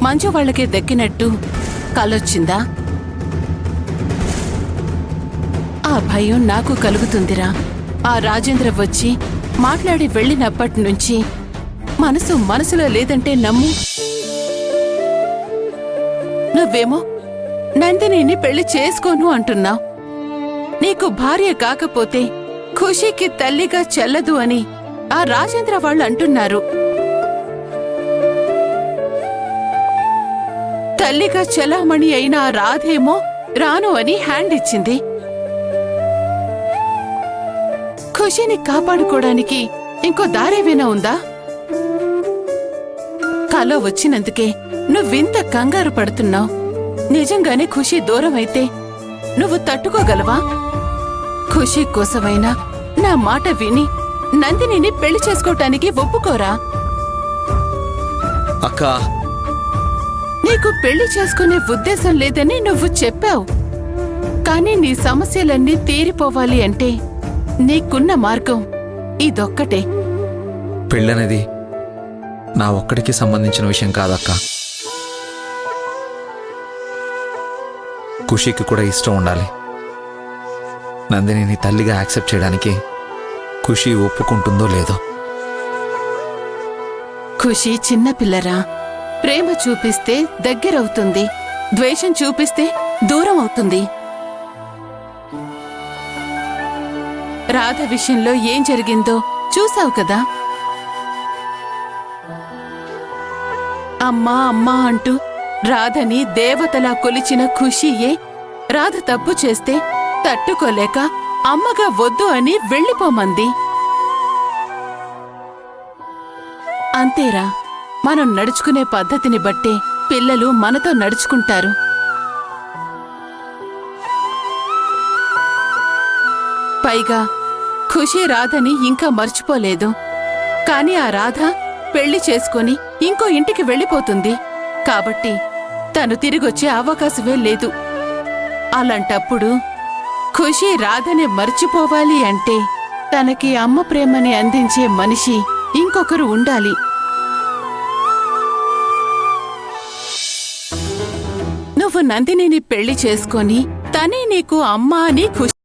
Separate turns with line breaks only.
మంజు వాళ్ళకే దక్కినట్టు కలొచ్చిందా? ఆ భయం నాకు కలుగుతుందిరా. ఆ రాజేంద్ర వచ్చి మాట్లాడి వెళ్ళినప్పటినుంచి మనసులో లేదంటే నమ్ము. నువ్వేమో నందినిని పెళ్లి చేసుకోను అంటున్నావు. నీకు భార్య కాకపోతే ఖుషీకి తల్లిగా చెల్లదు అని ఆ రాజేంద్ర వాళ్ళు అంటున్నారు. తల్లిగా చెలామణి అయిన ఆ రాధేమో రాను అని హ్యాండ్ ఇచ్చింది. ఖుషీని కాపాడుకోవడానికి ఇంకో దారేవేనా ఉందా? కలో వచ్చినందుకే నువ్వింత కంగారు పడుతున్నావు. నిజంగానే ఖుషీ దూరం అయితే నువ్వు తట్టుకోగలవా? ఖుషీ కోసమైనా నా మాట విని నందినిని పెళ్లి చేసుకోవటానికి ఒప్పుకోరా?
అక్కా,
నీకు పెళ్లి చేసుకునే ఉద్దేశం లేదని నువ్వు చెప్పావు. కానీ నీ సమస్యలన్నీ తీరిపోవాలి అంటే నీకున్న మార్గం ఇదొక్కటే.
పెళ్ళనేది నా ఒక్కడికి సంబంధించిన విషయం కాదక్కా. ఖుషీకి కూడా ఇష్టం ఉండాలి. నందినిని తల్లిగా యాక్సెప్ట్ చేయడానికి ఖుషీ ఒప్పుకుంటుందో లేదో.
ఖుషీ చిన్నపిల్లరా. ప్రేమ చూపిస్తే దగ్గరవుతుంది, ద్వేషం చూపిస్తే దూరం అవుతుంది. రాధ విషయంలో ఏం జరిగిందో చూసావు కదా. అమ్మా అమ్మా అంటూ రాధని దేవతలా కొలిచిన ఖుషీయే రాధ తప్పు చేస్తే తట్టుకోలేక అమ్మగా వద్దు అని వెళ్ళిపోమంది. అంతేరా, మనం నడుచుకునే పద్ధతిని బట్టే పిల్లలు మనతో నడుచుకుంటారు. పైగా ఖుషీ రాధని ఇంకా మర్చిపోలేదు. కాని ఆ రాధ పెళ్లి చేసుకుని ఇంకో ఇంటికి వెళ్ళిపోతుంది. కాబట్టి తను తిరిగొచ్చే అవకాశమే లేదు. అలాంటప్పుడు ఖుషీ రాధని మర్చిపోవాలి అంటే తనకి అమ్మ ప్రేమని అందించే మనిషి ఇంకొకరు ఉండాలి. నువ్వు నందినిని పెళ్లి చేసుకొని తనే నీకు అమ్మ అని ఖుషి